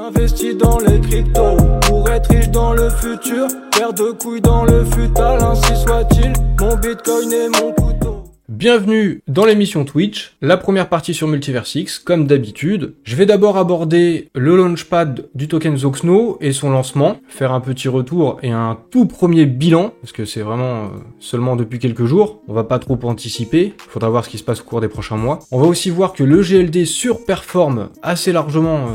J'investis dans les cryptos pour être riche dans le futur. Paire de couilles dans le futal, ainsi soit-il. Mon bitcoin est mon couteau. Bienvenue dans l'émission Twitch, la première partie sur Multiversix, comme d'habitude. Je vais d'abord aborder le launchpad du token Zoxno et son lancement, faire un petit retour et un tout premier bilan, parce que c'est vraiment seulement depuis quelques jours, on va pas trop anticiper, faudra voir ce qui se passe au cours des prochains mois. On va aussi voir que le GLD surperforme assez largement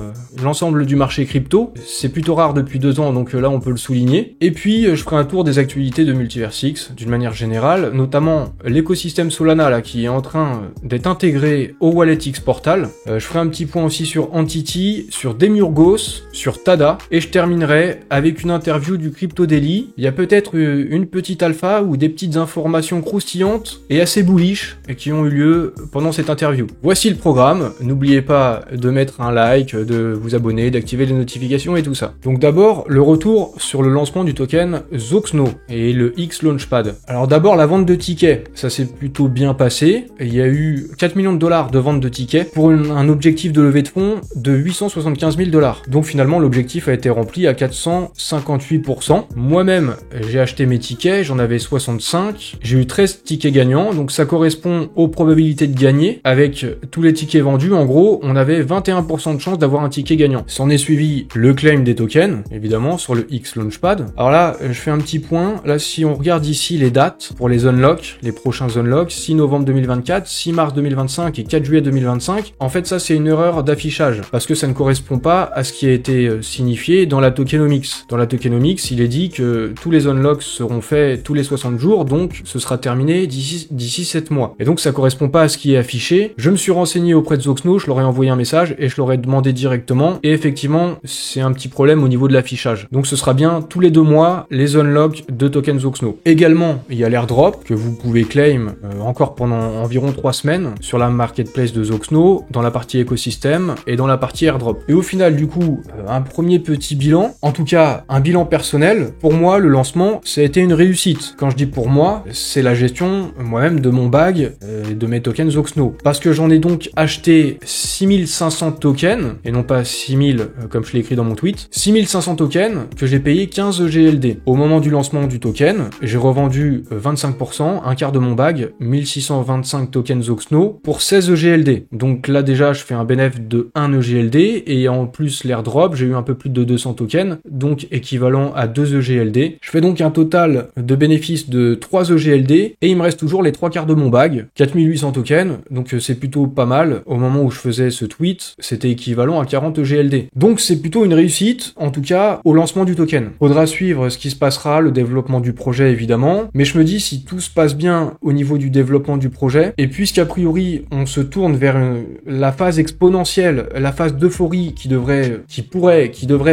l'ensemble du marché crypto, c'est plutôt rare depuis 2 ans, donc là on peut le souligner. Et puis je ferai un tour des actualités de Multiversix, d'une manière générale, notamment l'écosystème Solana là, qui est en train d'être intégré au WalletX Portal. Je ferai un petit point aussi sur Entity, sur Demiurgos, sur Tada, et je terminerai avec une interview du Crypto Daily. Il y a peut-être une petite alpha ou des petites informations croustillantes et assez bullish qui ont eu lieu pendant cette interview. Voici le programme. N'oubliez pas de mettre un like, de vous abonner, d'activer les notifications et tout ça. Donc d'abord, le retour sur le lancement du token Zoxno et le X Launchpad. Alors d'abord, la vente de tickets, ça s'est plutôt bien passé. Il y a eu 4 millions de dollars de vente de tickets pour un objectif de levée de fonds de 875 000 dollars. Donc finalement, l'objectif a été rempli à 458%. Moi-même, j'ai acheté mes tickets, j'en avais 65. J'ai eu 13 tickets gagnants, donc ça correspond aux probabilités de gagner. Avec tous les tickets vendus, en gros, on avait 21% de chance d'avoir un ticket gagnant. S'en est suivi le claim des tokens, évidemment, sur le X Launchpad. Alors là, je fais un petit point. Là, si on regarde ici les dates pour les unlocks, les prochains unlocks, 6 novembre 2024, 6 mars 2025 et 4 juillet 2025. En fait, ça, c'est une erreur d'affichage parce que ça ne correspond pas à ce qui a été signifié dans la tokenomics. Dans la tokenomics, il est dit que tous les unlocks seront faits tous les 60 jours, donc ce sera terminé d'ici 7 mois. Et donc, ça correspond pas à ce qui est affiché. Je me suis renseigné auprès de Zoxno, je leur ai envoyé un message et je leur ai demandé directement. Et effectivement, c'est un petit problème au niveau de l'affichage. Donc, ce sera bien tous les 2 mois les unlocks de tokens Zoxno. Également, il y a l'airdrop que vous pouvez claim encore pendant environ 3 semaines sur la marketplace de Zoxno, dans la partie écosystème et dans la partie airdrop. Et au final, du coup, un premier petit bilan, en tout cas un bilan personnel. Pour moi, le lancement, ça a été une réussite. Quand je dis pour moi, c'est la gestion moi-même de mon bag, de mes tokens Zoxno. Parce que j'en ai donc acheté 6500 tokens, et non pas 6000 comme je l'ai écrit dans mon tweet. 6500 tokens que j'ai payé 15 GLD. Au moment du lancement du token, j'ai revendu 25%, un quart de mon bag, 1625 tokens Zoxno pour 16 EGLD. Donc là déjà je fais un bénéfice de 1 EGLD et en plus l'airdrop j'ai eu un peu plus de 200 tokens, donc équivalent à 2 EGLD. Je fais donc un total de bénéfices de 3 EGLD et il me reste toujours les 3 quarts de mon bag, 4800 tokens, donc c'est plutôt pas mal. Au moment où je faisais ce tweet, c'était équivalent à 40 EGLD. Donc c'est plutôt une réussite, en tout cas au lancement du token. Faudra suivre ce qui se passera, le développement du projet évidemment, mais je me dis si tout se passe bien au niveau du développement du projet, et puisqu'a priori on se tourne vers la phase exponentielle, la phase d'euphorie qui devrait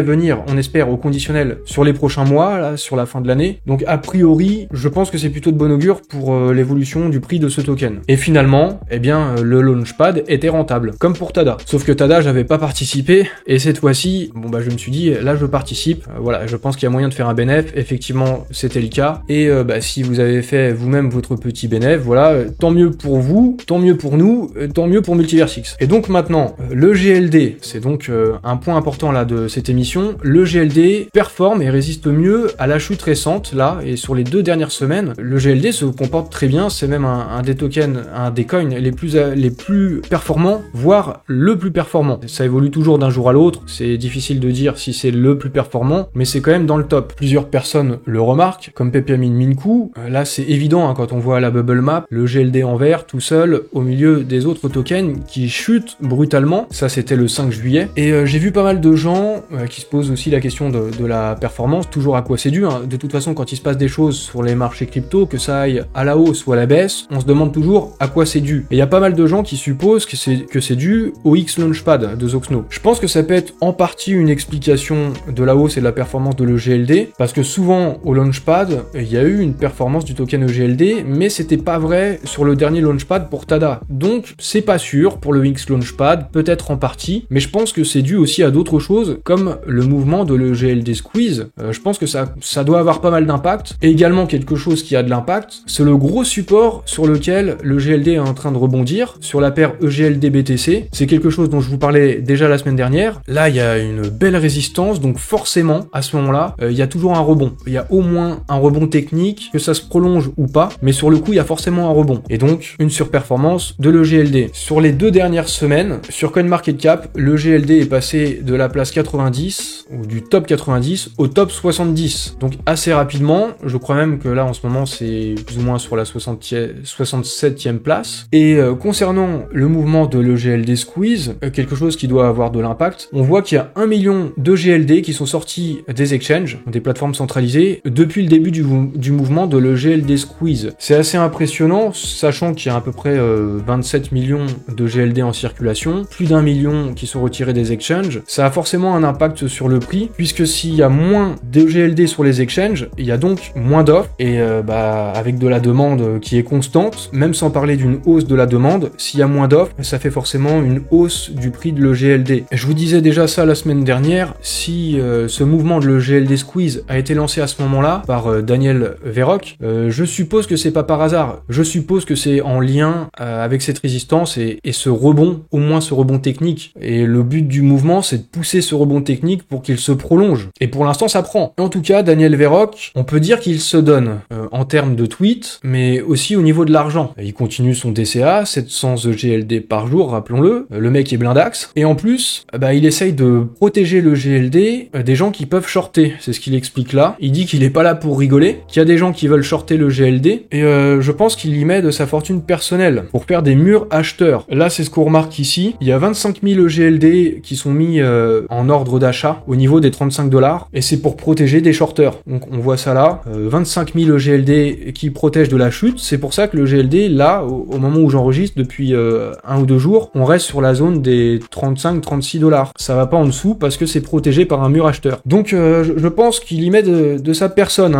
venir, on espère, au conditionnel sur les prochains mois, là, sur la fin de l'année. Donc a priori, je pense que c'est plutôt de bon augure pour l'évolution du prix de ce token. Et finalement, eh bien, le launchpad était rentable, comme pour Tada. Sauf que Tada, j'avais pas participé, et cette fois-ci, je me suis dit, là je participe, voilà, je pense qu'il y a moyen de faire un bénéf, effectivement, c'était le cas, et si vous avez fait vous-même votre petit bénéf, voilà, tant mieux pour vous, tant mieux pour nous, tant mieux pour Multiversix. Et donc maintenant, le GLD, c'est donc un point important là de cette émission, le GLD performe et résiste mieux à la chute récente là, et sur les 2 dernières semaines, le GLD se comporte très bien, c'est même un des tokens, un des coins les plus performants, voire le plus performant. Ça évolue toujours d'un jour à l'autre, c'est difficile de dire si c'est le plus performant, mais c'est quand même dans le top. Plusieurs personnes le remarquent, comme Peppermint Minku, là c'est évident quand on voit la bubble map, le GLD en vert tout seul au milieu des autres tokens qui chutent brutalement. Ça c'était le 5 juillet. Et j'ai vu pas mal de gens qui se posent aussi la question de la performance, toujours à quoi c'est dû. De toute façon, quand il se passe des choses sur les marchés crypto, que ça aille à la hausse ou à la baisse, on se demande toujours à quoi c'est dû. Et il y a pas mal de gens qui supposent que c'est dû au X Launchpad de Zoxno. Je pense que ça peut être en partie une explication de la hausse et de la performance de l'EGLD, parce que souvent au Launchpad, il y a eu une performance du token EGLD, mais c'était pas vrai serait sur le dernier launchpad pour Tada. Donc c'est pas sûr pour le X Launchpad, peut-être en partie, mais je pense que c'est dû aussi à d'autres choses, comme le mouvement de le GLD Squeeze. Je pense que ça doit avoir pas mal d'impact. Et également quelque chose qui a de l'impact, c'est le gros support sur lequel le GLD est en train de rebondir, sur la paire EGLD BTC. C'est quelque chose dont je vous parlais déjà la semaine dernière. Là, il y a une belle résistance, donc forcément, à ce moment-là, il y a toujours un rebond. Il y a au moins un rebond technique, que ça se prolonge ou pas, mais sur le coup, il y a forcément un rebond. Et donc, une surperformance de l'EGLD. Sur les 2 dernières semaines, sur CoinMarketCap, l'EGLD est passé de la place 90, ou du top 90, au top 70. Donc assez rapidement, je crois même que là, en ce moment, c'est plus ou moins sur la 67e place. Et concernant le mouvement de l'EGLD Squeeze, quelque chose qui doit avoir de l'impact, on voit qu'il y a 1 million d'EGLD qui sont sortis des exchanges, des plateformes centralisées, depuis le début du mouvement de l'EGLD Squeeze. C'est assez impressionnant, sachant qu'il y a à peu près 27 millions de GLD en circulation, plus d'1 million qui sont retirés des exchanges. Ça a forcément un impact sur le prix, puisque s'il y a moins de GLD sur les exchanges, il y a donc moins d'offres, et avec de la demande qui est constante, même sans parler d'une hausse de la demande, s'il y a moins d'offres, ça fait forcément une hausse du prix de l'EGLD. Je vous disais déjà ça la semaine dernière, si ce mouvement de l'EGLD Squeeze a été lancé à ce moment-là par Daniel Verrock, je suppose que c'est pas par hasard. Je suppose que c'est en lien avec cette résistance et ce rebond, au moins ce rebond technique. Et le but du mouvement, c'est de pousser ce rebond technique pour qu'il se prolonge. Et pour l'instant, ça prend. En tout cas, Daniel Verrock, on peut dire qu'il se donne en termes de tweets, mais aussi au niveau de l'argent. Il continue son DCA, 700 GLD par jour, rappelons-le. Le mec est blindax. Et en plus, il essaye de protéger le GLD des gens qui peuvent shorter. C'est ce qu'il explique là. Il dit qu'il est pas là pour rigoler, qu'il y a des gens qui veulent shorter le GLD, et je pense qu'il y met de sa fortune personnelle pour faire des murs acheteurs. Là, c'est ce qu'on remarque ici. Il y a 25 000 GLD qui sont mis en ordre d'achat au niveau des 35 $, et c'est pour protéger des shorters. Donc on voit ça là, 25 000 GLD qui protègent de la chute. C'est pour ça que le GLD, là, au moment où j'enregistre, depuis 1 ou 2 jours, on reste sur la zone des 35-36 $. Ça va pas en dessous parce que c'est protégé par un mur acheteur. Donc je pense qu'il y met de sa personne,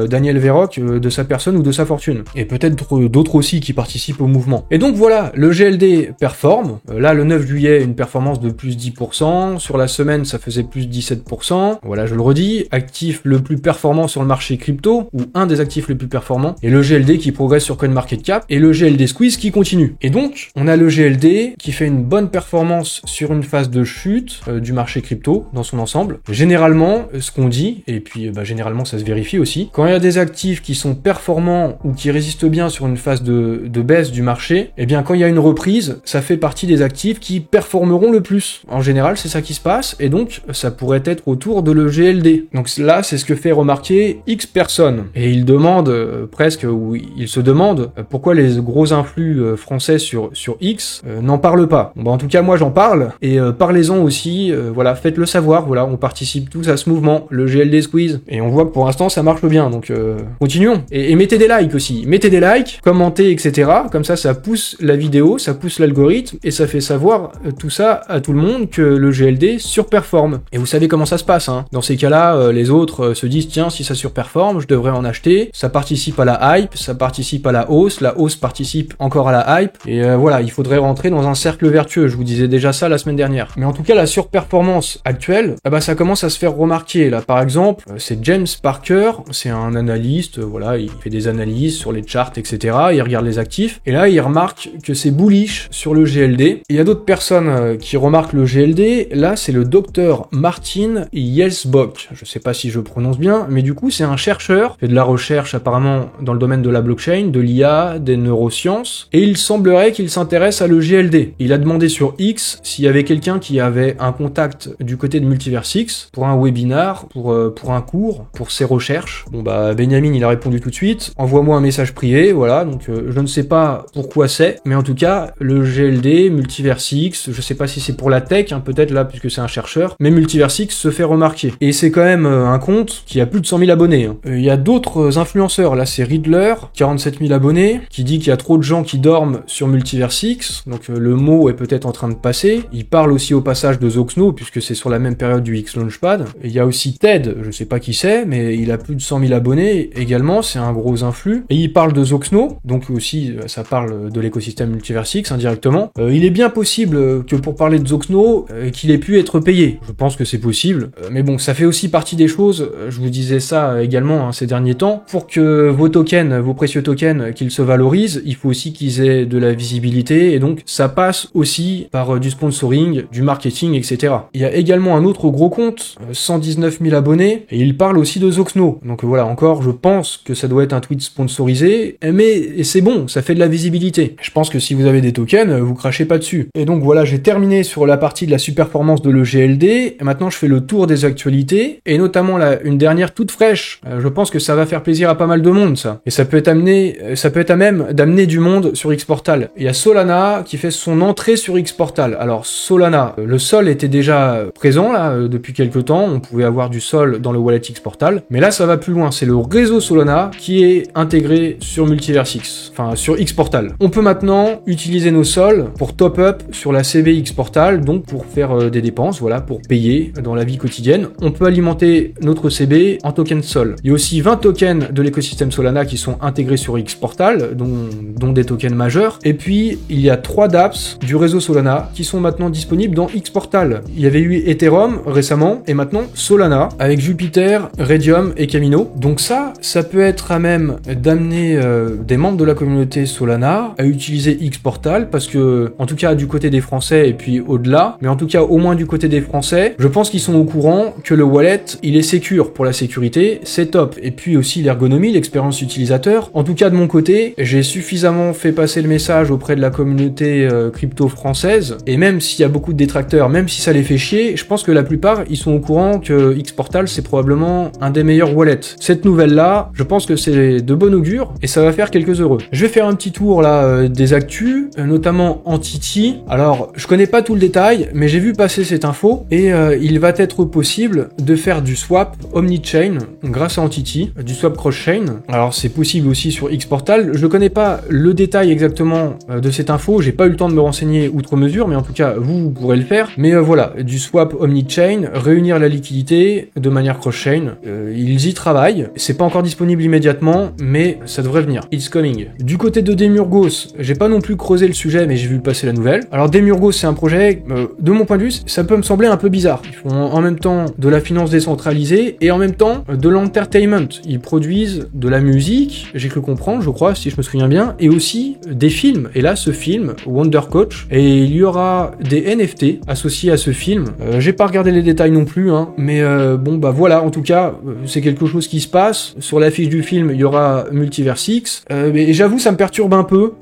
Daniel Verrock, de sa personne ou de sa fortune. Et peut-être d'autres aussi qui participent au mouvement. Et donc voilà, le GLD performe. Là, le 9 juillet, une performance de plus 10%. Sur la semaine, ça faisait plus 17%. Voilà, je le redis. Actif le plus performant sur le marché crypto, ou un des actifs les plus performants. Et le GLD qui progresse sur CoinMarketCap. Et le GLD Squeeze qui continue. Et donc, on a le GLD qui fait une bonne performance sur une phase de chute du marché crypto dans son ensemble. Généralement, ce qu'on dit, et puis généralement ça se vérifie aussi, quand il y a des actifs qui sont performants ou qui résistent bien sur une phase de baisse du marché, eh bien quand il y a une reprise, ça fait partie des actifs qui performeront le plus. En général, c'est ça qui se passe, et donc ça pourrait être autour de le GLD. Donc là, c'est ce que fait remarquer X personnes. Et il demande presque, ou il se demande pourquoi les gros influx français sur X n'en parlent pas. Bon, en tout cas, moi j'en parle, et parlez-en aussi, voilà, faites-le savoir, voilà, on participe tous à ce mouvement, le GLD Squeeze, et on voit que pour l'instant ça marche bien, donc continuons. Et mettez des likes aussi, mettez des likes, commentez, etc. Comme ça pousse la vidéo, ça pousse l'algorithme, et ça fait savoir tout ça à tout le monde que le GLD surperforme. Et vous savez comment ça se passe, hein. Dans ces cas-là, les autres se disent, tiens, si ça surperforme, je devrais en acheter, ça participe à la hype, ça participe à la hausse participe encore à la hype, et voilà, il faudrait rentrer dans un cercle vertueux, je vous disais déjà ça la semaine dernière. Mais en tout cas, la surperformance actuelle, ça commence à se faire remarquer, là. Par exemple, c'est James Parker, c'est un analyste, voilà, il fait des analyses sur les charts, etc., il regarde les actifs, et là, il remarque que c'est bullish sur le GLD. Il y a d'autres personnes qui remarquent le GLD, là, c'est le docteur Martin Yelsbock, je sais pas si je prononce bien, mais du coup, c'est un chercheur, fait de la recherche apparemment dans le domaine de la blockchain, de l'IA, des neurosciences, et il semblerait qu'il s'intéresse à le GLD. Il a demandé sur X s'il y avait quelqu'un qui avait un contact du côté de Multiversix pour un webinar, pour un cours, pour ses recherches. Bon Benjamin, il a répondu tout de suite, envoie-moi un message privé, voilà, donc je ne sais pas pourquoi c'est, mais en tout cas, le GLD, Multiversix, je sais pas si c'est pour la tech, hein, peut-être là, puisque c'est un chercheur, mais Multiversix se fait remarquer. Et c'est quand même un compte qui a plus de 100 000 abonnés. Hein. Il y a d'autres influenceurs, là c'est Riddler, 47 000 abonnés, qui dit qu'il y a trop de gens qui dorment sur Multiversix, donc le mot est peut-être en train de passer. Il parle aussi au passage de Zoxno, puisque c'est sur la même période du X Launchpad. Il y a aussi Ted, je sais pas qui c'est, mais il a plus de 100 000 abonnés également, c'est un gros influx. Et il parle de Zoxno, donc aussi ça parle de l'écosystème Multiversix indirectement. Il est bien possible que pour parler de Zoxno, qu'il ait pu être payé. Je pense que c'est possible, mais bon, ça fait aussi partie des choses, je vous disais ça également ces derniers temps, pour que vos tokens, vos précieux tokens, qu'ils se valorisent, il faut aussi qu'ils aient de la visibilité, et donc ça passe aussi par du sponsoring, du marketing, etc. Il y a également un autre gros compte, 119 000 abonnés, et il parle aussi de Zoxno. Donc voilà, encore, je pense que ça doit être un tweet sponsorisé, mais c'est bon, ça fait de la visibilité. Je pense que si vous avez des tokens, vous crachez pas dessus. Et donc voilà, j'ai terminé sur la partie de la sous-performance de l'EGLD, et maintenant je fais le tour des actualités, et notamment là, une dernière toute fraîche. Je pense que ça va faire plaisir à pas mal de monde, ça. Et ça peut être à même d'amener du monde sur Xportal. Il y a Solana qui fait son entrée sur Xportal. Alors Solana, le sol était déjà présent là depuis quelques temps, on pouvait avoir du sol dans le wallet Xportal, mais là ça va plus loin, c'est le réseau Solana qui est intégré sur Multiversix, enfin sur Xportal. On peut maintenant utiliser nos sols pour top up sur la CB Xportal, donc pour faire des dépenses, voilà, pour payer dans la vie quotidienne. On peut alimenter notre CB en token sol. Il y a aussi 20 tokens de l'écosystème Solana qui sont intégrés sur Xportal, dont des tokens majeurs. Et puis, il y a 3 dApps du réseau Solana qui sont maintenant disponibles dans Xportal. Il y avait eu Ethereum récemment, et maintenant Solana, avec Jupiter, Raydium et Camino. Donc ça peut être à même d'amener des membres de la communauté Solana à utiliser Xportal, parce que, en tout cas du côté des Français, et puis au-delà, mais en tout cas au moins du côté des Français, je pense qu'ils sont au courant que le wallet, il est sécure pour la sécurité, c'est top. Et puis aussi l'ergonomie, l'expérience utilisateur. En tout cas de mon côté, j'ai suffisamment fait passer le message auprès de la communauté crypto française, et même s'il y a beaucoup de détracteurs, même si ça les fait chier, je pense que la plupart, ils sont au courant que Xportal, c'est probablement un des meilleurs wallets. Cette nouvelle-là, je pense que c'est de bon augure, et ça va faire quelques heureux. Je vais faire un petit tour là des actus, notamment Entity. Alors, je connais pas tout le détail, mais j'ai vu passer cette info, et il va être possible de faire du swap omni-chain grâce à Entity, du swap cross-chain. Alors c'est possible aussi sur Xportal. Je connais pas le détail exactement de cette info, j'ai pas eu le temps de me renseigner outre mesure, mais en tout cas vous pourrez le faire. Mais voilà, du swap omni-chain, réunir la liquidité de manière cross-chain, ils y travaillent. C'est pas encore disponible immédiatement, mais ça devrait venir. It's coming. Du côté de Demurgos, j'ai pas non plus creusé le sujet, mais j'ai vu passer la nouvelle. Alors Demurgos, c'est un projet, de mon point de vue, ça peut me sembler un peu bizarre. Ils font en même temps de la finance décentralisée et en même temps de l'entertainment. Ils produisent de la musique, j'ai cru comprendre, je crois, si je me souviens bien, et aussi des films. Et là, ce film, Wonder Coach, et il y aura des NFT associés à ce film. J'ai pas regardé les détails non plus, hein, mais bon, bah voilà, en tout cas, c'est quelque chose qui se passe. Sur l'affiche du film, il y aura Multiversix, et j'avoue, ça me perturbe un peu.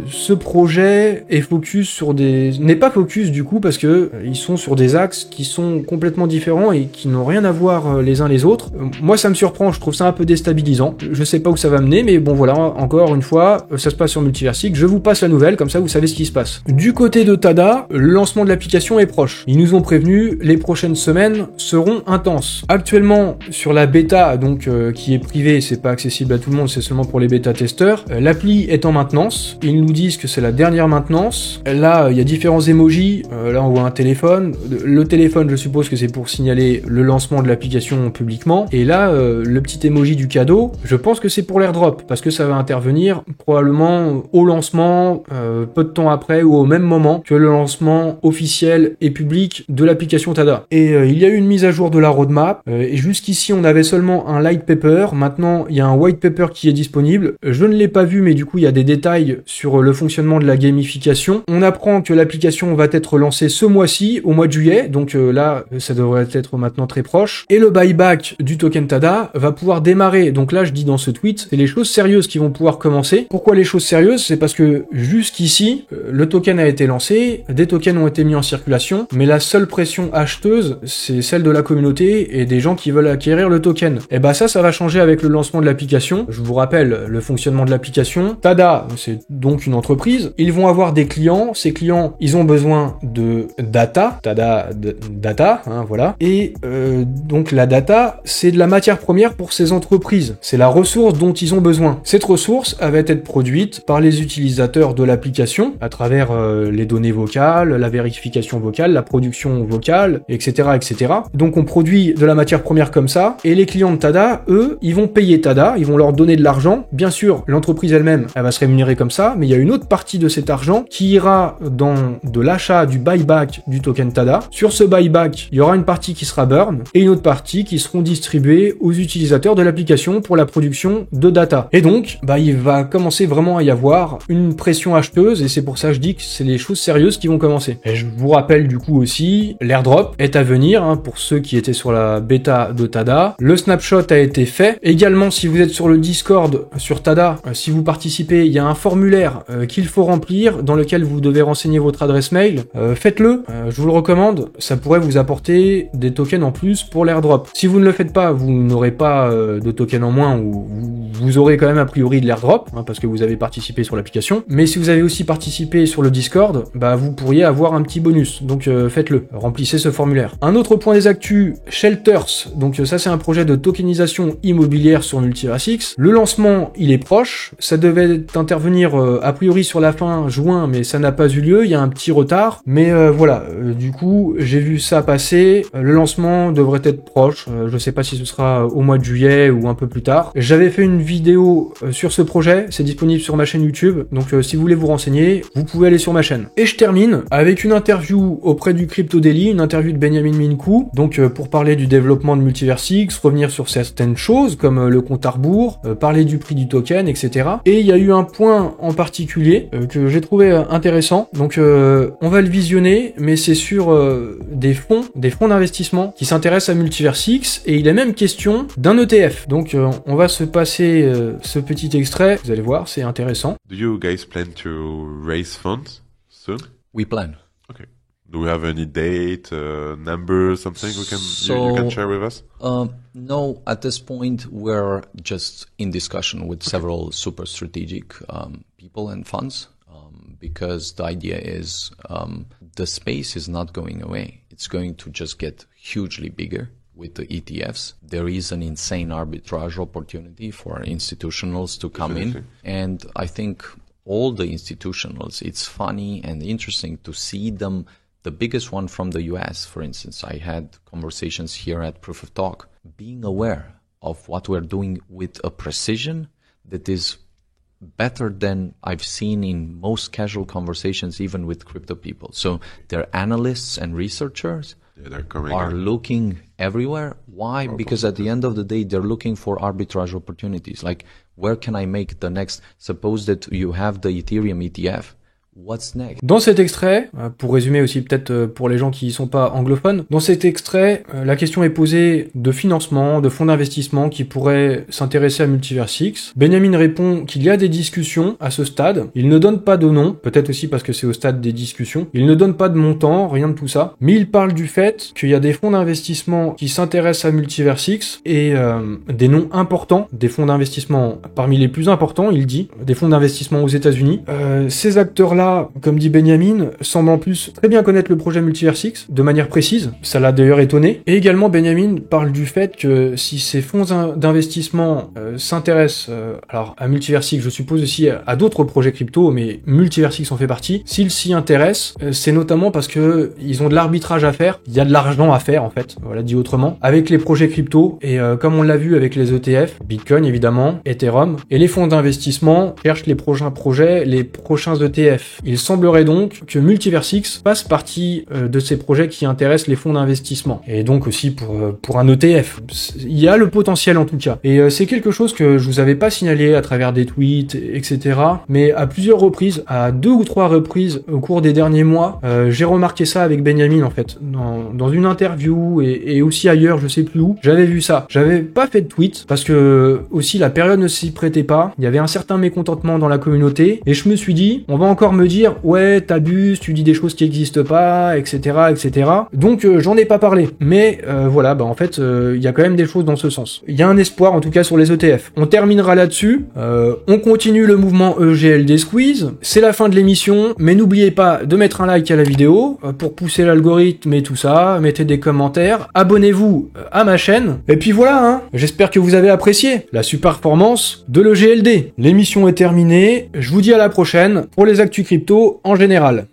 Ce projet est focus sur n'est pas focus du coup, parce que ils sont sur des axes qui sont complètement différents et qui n'ont rien à voir les uns les autres. Moi, ça me surprend, je trouve ça un peu déstabilisant. Je sais pas où ça va mener, mais bon voilà, encore une fois, ça se passe sur Multiversix. Je vous passe la nouvelle, comme ça vous savez ce qui se passe. Du côté de Tada, le lancement de l'application est proche. Ils nous ont prévenu, les prochaines semaines seront intenses. Actuellement, sur la bêta, donc qui est privée, c'est pas accessible à tout le monde, c'est seulement pour les bêta-testeurs, l'appli est en maintenance. Ils nous disent que c'est la dernière maintenance. Là, il y a différents emojis. Là, on voit un téléphone. Le téléphone, je suppose que c'est pour signaler le lancement de l'application publiquement. Et là, le petit emoji du cadeau, je pense que c'est pour l'airdrop, parce que ça va intervenir probablement au lancement, peu de temps après ou au même moment que le lancement officiel et public de l'application Tada. Et il y a eu une mise à jour de la roadmap, et jusqu'ici on avait seulement un light paper. Maintenant il y a un white paper qui est disponible. Je ne l'ai pas vu, mais du coup il y a des détails sur le fonctionnement de la gamification. On apprend que l'application va être lancée ce mois-ci, au mois de juillet, donc là ça devrait être maintenant très proche. Et le buyback du token Tada va pouvoir démarrer. Donc là je dis dans ce tweet, c'est les choses sérieuses qui vont pouvoir commencer. Pourquoi les choses sérieuses? C'est parce que jusqu'ici, le token a été lancé, des tokens ont été mis en circulation, mais la seule pression acheteuse, c'est celle de la communauté et des gens qui veulent acquérir le token. Et bah ça va changer avec le lancement de l'application. Je vous rappelle le fonctionnement de l'application. Tada, c'est donc une entreprise. Ils vont avoir des clients. Ces clients, ils ont besoin de data. Tada, data, hein, voilà. Et donc la data, c'est de la matière première pour ces entreprises. C'est la ressource dont ils ont besoin. Cette ressource, elle va être produite par les utilisateurs de l'application à travers les données vocales, la vérification vocale, la production vocale, etc., etc. Donc on produit de la matière première comme ça, et les clients de Tada, eux, ils vont payer Tada, ils vont leur donner de l'argent. Bien sûr, l'entreprise elle-même, elle va se rémunérer comme ça, mais il y a une autre partie de cet argent qui ira dans de l'achat du buyback du token TADA. Sur ce buyback, il y aura une partie qui sera burn et une autre partie qui seront distribuées aux utilisateurs de l'application pour la production de data. Et donc, il va commencer vraiment à y avoir une pression acheteuse et c'est pour ça que je dis que c'est les choses sérieuses qui vont commencer. Et je vous rappelle du coup aussi, l'airdrop est à venir pour ceux qui étaient sur la bêta de TADA. Le snapshot a été fait. Également, si vous êtes sur le Discord, sur TADA, si vous participez, il y a un formulaire qu'il faut remplir dans lequel vous devez renseigner votre adresse mail. Faites-le, je vous le recommande, ça pourrait vous apporter des tokens en plus pour l'airdrop. Si vous ne le faites pas, vous n'aurez pas de tokens en moins ou vous aurez quand même a priori de l'airdrop parce que vous avez participé sur l'application. Mais si vous avez aussi participé sur le Discord, vous pourriez avoir un petit bonus. Donc faites-le, remplissez ce formulaire. Un autre point des actus, Shelters. Donc ça c'est un projet de tokenisation immobilière sur Multiverse. Le lancement, il est proche. Ça devait intervenir a priori sur la fin juin, mais ça n'a pas eu lieu. Il y a un petit retard. Mais voilà, du coup, j'ai vu ça passer. Le lancement devrait être proche. Je sais pas si ce sera au mois de juillet ou un peu plus tard. J'avais fait une vidéo sur ce projet. C'est disponible sur ma chaîne YouTube. Donc si vous voulez vous renseigner, vous pouvez aller sur ma chaîne. Et je termine avec une interview auprès du Crypto Daily, une interview de Benjamin Minkou. Donc pour parler du développement de Multiverse X, revenir sur certaines choses comme le compte à rebours, parler du prix du token, etc. Et il y a eu un point en particulier que j'ai trouvé intéressant. Donc on va le visionner, mais c'est sur des fonds d'investissement qui s'intéressent à Multiverse X et il est même question d'un ETF. Donc on va se passer ce petit extrait. Vous allez voir, c'est intéressant. Do you guys plan to raise funds soon? We plan. Okay. Do we have any date, number, something you can share with us? No, at this point we're just in discussion with several super strategic people and funds because the idea is the space is not going away. It's going to just get hugely bigger with the ETFs. There is an insane arbitrage opportunity for institutionals to come in, and I think all the institutionals, it's funny and interesting to see them. The biggest one from the US, for instance, I had conversations here at Proof of Talk, being aware of what we're doing with a precision that is better than I've seen in most casual conversations, even with crypto people. So they're analysts and researchers are looking everywhere. Why? Because at the end of the day, they're looking for arbitrage opportunities. Like, where can I make the next? Suppose that you have the Ethereum ETF. What's next? Dans cet extrait, pour résumer aussi peut-être pour les gens qui ne sont pas anglophones, dans cet extrait, la question est posée de financement, de fonds d'investissement qui pourraient s'intéresser à Multiverse X. Benjamin répond qu'il y a des discussions à ce stade. Il ne donne pas de nom, peut-être aussi parce que c'est au stade des discussions. Il ne donne pas de montant, rien de tout ça. Mais il parle du fait qu'il y a des fonds d'investissement qui s'intéressent à Multiverse X et des noms importants, des fonds d'investissement parmi les plus importants, il dit, des fonds d'investissement aux États-Unis. Ces acteurs-là, comme dit Benjamin, semble en plus très bien connaître le projet Multiverse X de manière précise. Ça l'a d'ailleurs étonné. Et également, Benjamin parle du fait que si ces fonds d'investissement s'intéressent alors à Multiverse X, je suppose aussi à d'autres projets crypto, mais Multiverse X en fait partie. S'ils s'y intéressent, c'est notamment parce que ils ont de l'arbitrage à faire. Il y a de l'argent à faire en fait. Voilà, dit autrement, avec les projets crypto. Et comme on l'a vu avec les ETF, Bitcoin évidemment, Ethereum, et les fonds d'investissement cherchent les prochains projets, les prochains ETF. Il semblerait donc que Multiverse X fasse partie de ces projets qui intéressent les fonds d'investissement. Et donc aussi pour un ETF. Il y a le potentiel en tout cas. Et c'est quelque chose que je vous avais pas signalé à travers des tweets, etc. Mais à plusieurs reprises, à 2 ou 3 reprises au cours des derniers mois, j'ai remarqué ça avec Benjamin en fait. Dans une interview et aussi ailleurs, je sais plus où, j'avais vu ça. J'avais pas fait de tweet parce que aussi la période ne s'y prêtait pas. Il y avait un certain mécontentement dans la communauté. Et je me suis dit, on va encore me dire ouais t'abuses, tu dis des choses qui existent pas, etc., etc. Donc j'en ai pas parlé, mais voilà, en fait il y a quand même des choses dans ce sens. Il y a un espoir en tout cas sur les ETF. On terminera là-dessus. On continue le mouvement EGLD Squeeze. C'est la fin de l'émission, mais n'oubliez pas de mettre un like à la vidéo pour pousser l'algorithme et tout ça. Mettez des commentaires, abonnez-vous à ma chaîne. Et puis voilà, j'espère que vous avez apprécié la super performance de l'EGLD. L'émission est terminée. Je vous dis à la prochaine pour les actus crypto en général.